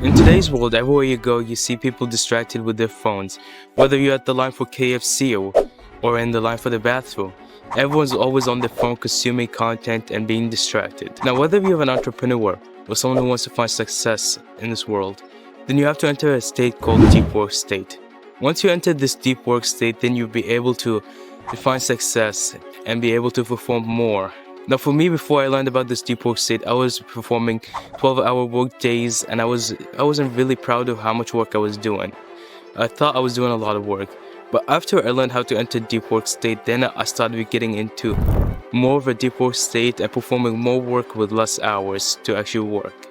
In today's world, everywhere you go, you see people distracted with their phones. Whether you're at the line for KFC or in the line for the bathroom, everyone's always on their phone consuming content and being distracted. Now, whether you're an entrepreneur or someone who wants to find success in this world, then you have to enter a state called deep work state. Once you enter this deep work state, then you'll be able to define success and be able to perform more. Now for me, before I learned about this deep work state, I was performing 12-hour work days and I wasn't really proud of how much work I was doing. I thought I was doing a lot of work. But after I learned how to enter deep work state, then I started getting into more of a deep work state and performing more work with less hours to actually work.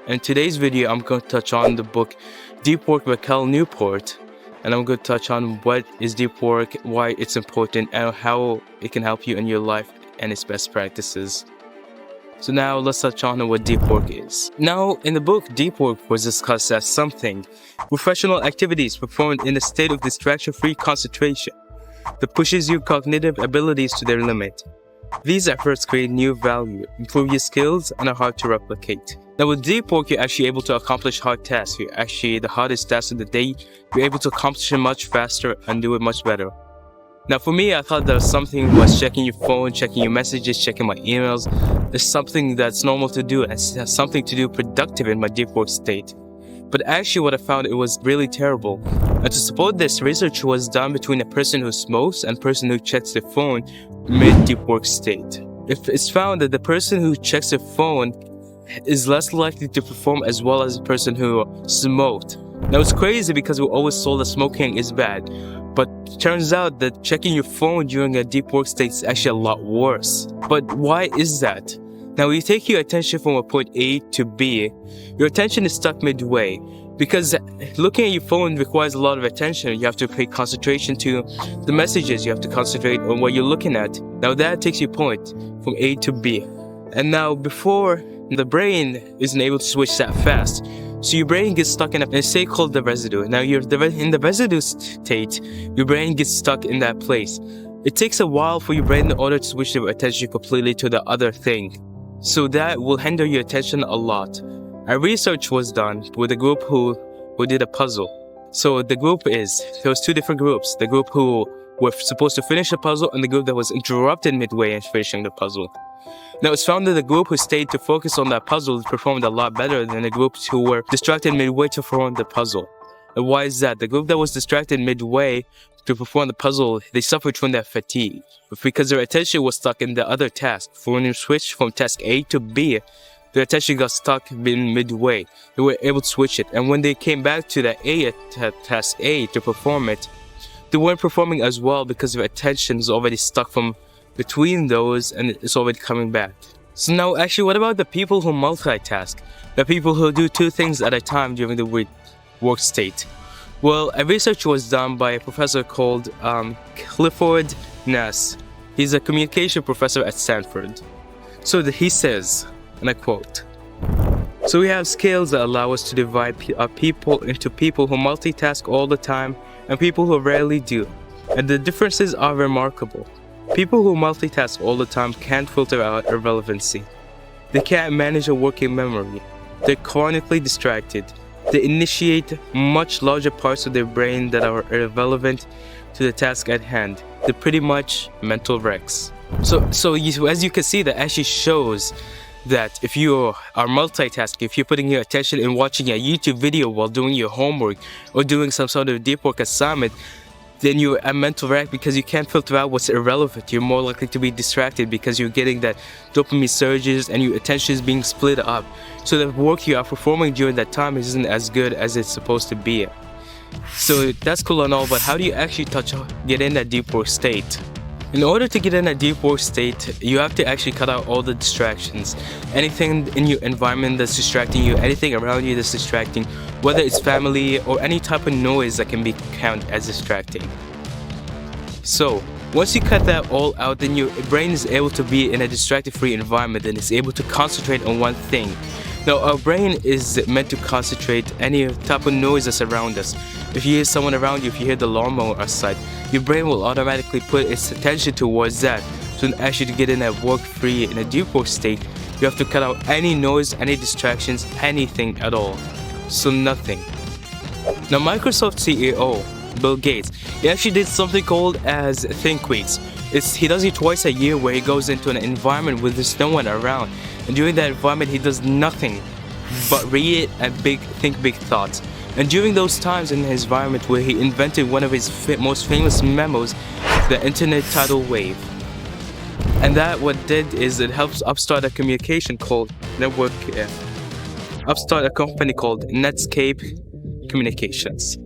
In today's video, I'm going to touch on the book Deep Work by Cal Newport. And I'm going to touch on what is deep work, why it's important, and how it can help you in your life and its best practices. So now let's touch on what deep work is. Now in the book, deep work was discussed as something professional activities performed in a state of distraction-free concentration that pushes your cognitive abilities to their limit. These efforts create new value, improve your skills, and are hard to replicate. Now with deep work, you're actually able to accomplish hard tasks. You're actually the hardest task of the day. You're able to accomplish it much faster and do it much better. Now for me, I thought that something was checking your phone, checking your messages, checking my emails. It's something that's normal to do and it's something to do productive in my deep work state. But actually what I found, it was really terrible. And to support this, research was done between a person who smokes and a person who checks their phone mid-deep work state. It's found that the person who checks their phone is less likely to perform as well as the person who smoked. Now it's crazy because we always told that smoking is bad. But it turns out that checking your phone during a deep work state is actually a lot worse. But why is that? Now, when you take your attention from a point A to B, your attention is stuck midway. Because looking at your phone requires a lot of attention. You have to pay concentration to the messages. You have to concentrate on what you're looking at. Now that takes your point from A to B. And now before, the brain isn't able to switch that fast. So your brain gets stuck in a state called the residue. Now in the residue state, your brain gets stuck in that place. It takes a while for your brain in order to switch your attention completely to the other thing. So that will hinder your attention a lot. A research was done with a group who did a puzzle. So the group there was two different groups. The group who were supposed to finish the puzzle and the group that was interrupted midway in finishing the puzzle. Now it's found that the group who stayed to focus on that puzzle performed a lot better than the groups who were distracted midway to perform the puzzle. And why is that? The group that was distracted midway to perform the puzzle, they suffered from that fatigue. But because their attention was stuck in the other task. For when you switched from task A to B, their attention got stuck in midway. They were able to switch it. And when they came back to that task A to perform it, they weren't performing as well because their attention is already stuck from between those and it's already coming back. So now actually, what about the people who multitask? The people who do two things at a time during the work state? Well, a research was done by a professor called Clifford Ness. He's a communication professor at Stanford. So he says, and I quote, "So we have scales that allow us to divide people into people who multitask all the time and people who rarely do. And the differences are remarkable. People who multitask all the time can't filter out irrelevancy. They can't manage a working memory. They're chronically distracted. They initiate much larger parts of their brain that are irrelevant to the task at hand. They're pretty much mental wrecks." So as you can see, that actually shows that if you are multitasking, if you're putting your attention in watching a YouTube video while doing your homework or doing some sort of deep work assignment, then you're a mental wreck because you can't filter out what's irrelevant. You're more likely to be distracted because you're getting that dopamine surges and your attention is being split up. So the work you are performing during that time isn't as good as it's supposed to be. So that's cool and all, but how do you actually get in that deep work state? In order to get in a deep work state, you have to actually cut out all the distractions. Anything in your environment that's distracting you, anything around you that's distracting, whether it's family or any type of noise that can be counted as distracting. So, once you cut that all out, then your brain is able to be in a distracted-free environment and is able to concentrate on one thing. Now, our brain is meant to concentrate any type of noise that's around us. If you hear someone around you, if you hear the lawnmower outside, your brain will automatically put its attention towards that. So actually to get in a work-free, in a deep work state, You have to cut out any noise, any distractions, anything at all. So nothing. Now Microsoft CEO, Bill Gates, he actually did something called as Think Weeks. He does it twice a year where he goes into an environment where there's no one around. And during that environment he does nothing but read and think big thoughts. And during those times in his environment where he invented one of his most famous memos, the internet tidal wave. And that what did is it helps upstart a communication called upstart a company called Netscape Communications.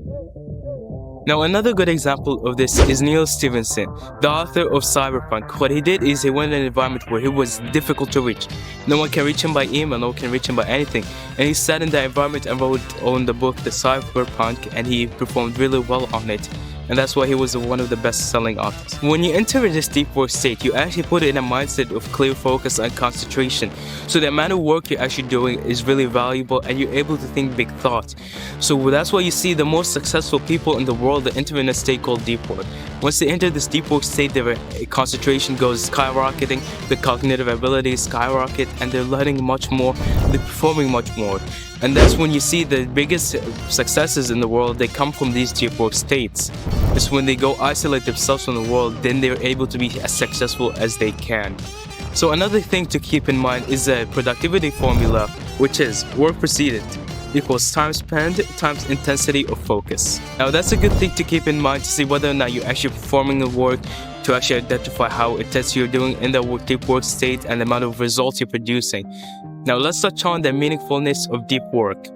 Now another good example of this is Neil Stephenson, the author of Cyberpunk. What he did is he went in an environment where he was difficult to reach. No one can reach him by email, no one can reach him by anything. And he sat in that environment and wrote on the book The Cyberpunk, and he performed really well on it. And that's why he was one of the best-selling authors. When you enter this deep work state, you actually put it in a mindset of clear focus and concentration. So the amount of work you're actually doing is really valuable and you're able to think big thoughts. So that's why you see the most successful people in the world that enter in a state called deep work. Once they enter this deep work state, their concentration goes skyrocketing, the cognitive abilities skyrocket, and they're learning much more, they're performing much more. And that's when you see the biggest successes in the world, they come from these deep work states. It's when they go isolate themselves from the world, then they're able to be as successful as they can. So another thing to keep in mind is a productivity formula, which is work preceded equals time spent times intensity of focus. Now that's a good thing to keep in mind to see whether or not you're actually performing the work, to actually identify how intense you're doing in the deep work state and the amount of results you're producing. Now let's touch on the meaningfulness of deep work.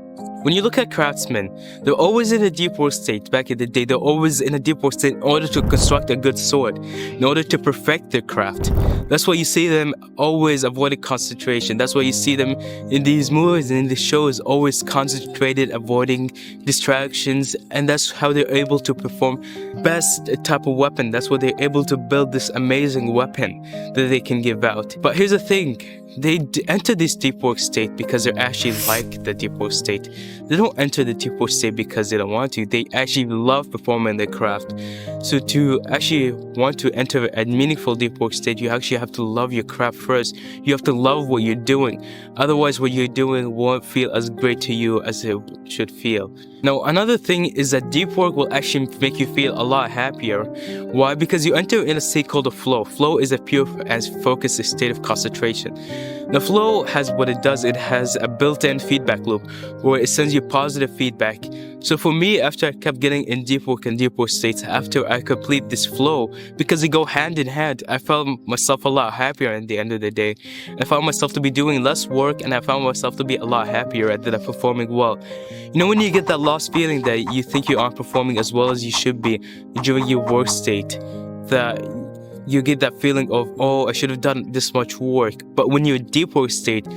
When you look at craftsmen, they're always in a deep work state. Back in the day, they're always in a deep work state in order to construct a good sword, in order to perfect their craft. That's why you see them always avoiding concentration. That's why you see them in these movies and in the shows always concentrated, avoiding distractions, and that's how they're able to perform best type of weapon. That's why they're able to build this amazing weapon that they can give out. But here's the thing. They enter this deep work state because they actually like the deep work state. They don't enter the deep work state because they don't want to. They actually love performing their craft. So to actually want to enter a meaningful deep work state, you actually have to love your craft first. You have to love what you're doing. Otherwise, what you're doing won't feel as great to you as it should feel. Now, another thing is that deep work will actually make you feel a lot happier. Why? Because you enter in a state called a flow. Flow is a pure and focused state of concentration. The flow has what it does, it has a built-in feedback loop where it sends you positive feedback. So for me, after I kept getting in deep work and deep work states, after I complete this flow, because they go hand in hand, I felt myself a lot happier at the end of the day. I found myself to be doing less work and I found myself to be a lot happier at that performing well. You know, when you get that lost feeling that you think you aren't performing as well as you should be during your work state, that you get that feeling of, oh, I should have done this much work. But when you're in deep work state,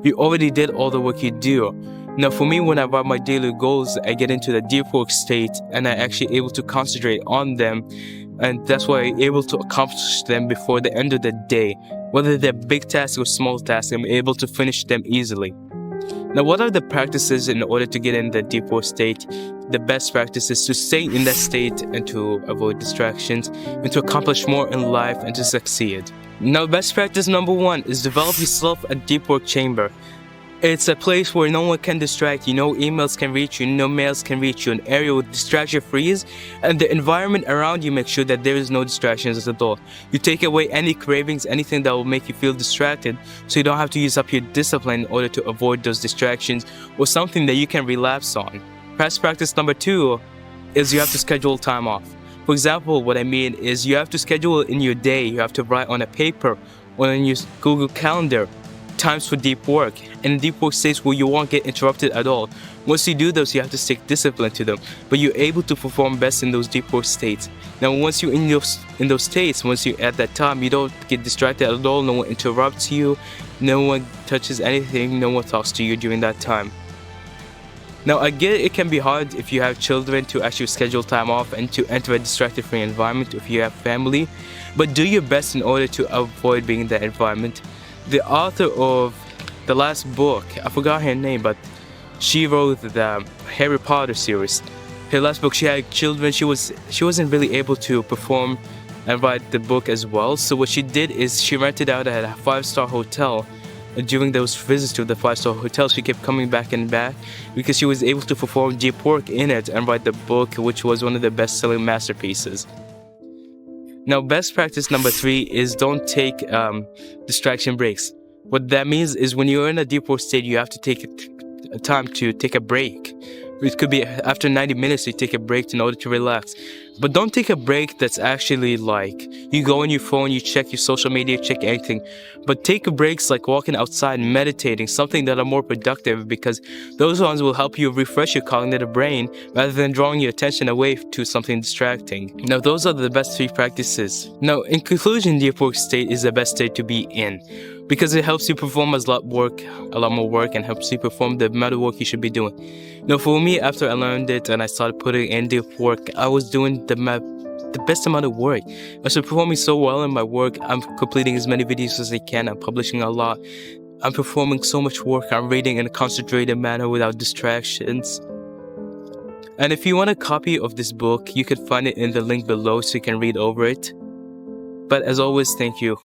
you already did all the work you do. Now for me, when I write my daily goals, I get into the deep work state and I'm actually able to concentrate on them. And that's why I'm able to accomplish them before the end of the day. Whether they're big tasks or small tasks, I'm able to finish them easily. Now, what are the practices in order to get in the deep work state? The best practice is to stay in that state and to avoid distractions and to accomplish more in life and to succeed. Now, best practice number 1 is develop yourself a deep work chamber. It's a place where no one can distract you, no emails can reach you, no mails can reach you, an area with distraction freeze, and the environment around you makes sure that there is no distractions at all. You take away any cravings, anything that will make you feel distracted, so you don't have to use up your discipline in order to avoid those distractions or something that you can relapse on. Best practice number 2 is you have to schedule time off. For example, what I mean is you have to schedule in your day, you have to write on a paper or in your Google Calendar times for deep work, and deep work states where you won't get interrupted at all. Once you do those, you have to stick discipline to them, but you're able to perform best in those deep work states. Now once you're in those states, once you're at that time, you don't get distracted at all, no one interrupts you, no one touches anything, no one talks to you during that time. Now I get it can be hard if you have children to actually schedule time off and to enter a distracted-free environment if you have family, but do your best in order to avoid being in that environment. The author of the last book, I forgot her name, but she wrote the Harry Potter series. Her last book, she had children, she wasn't really able to perform and write the book as well. So what she did is she rented out at a 5-star hotel during those visits to the 5-star hotel, she kept coming back and back because she was able to perform deep work in it and write the book, which was one of the best-selling masterpieces. Now, best practice number 3 is don't take distraction breaks. What that means is when you're in a deep work state, you have to take time to take a break. It could be after 90 minutes you take a break in order to relax. But don't take a break that's actually like you go on your phone, you check your social media, check anything. But take breaks like walking outside, meditating, something that are more productive, because those ones will help you refresh your cognitive brain rather than drawing your attention away to something distracting. Now, those are the best 3 practices. Now, in conclusion, deep work state is the best state to be in, because it helps you perform a lot more work, and helps you perform the amount of work you should be doing. Now, for me, after I learned it and I started putting in deep work, I was doing the best amount of work. I was performing so well in my work. I'm completing as many videos as I can. I'm publishing a lot. I'm performing so much work. I'm reading in a concentrated manner without distractions. And if you want a copy of this book, you can find it in the link below so you can read over it. But as always, thank you.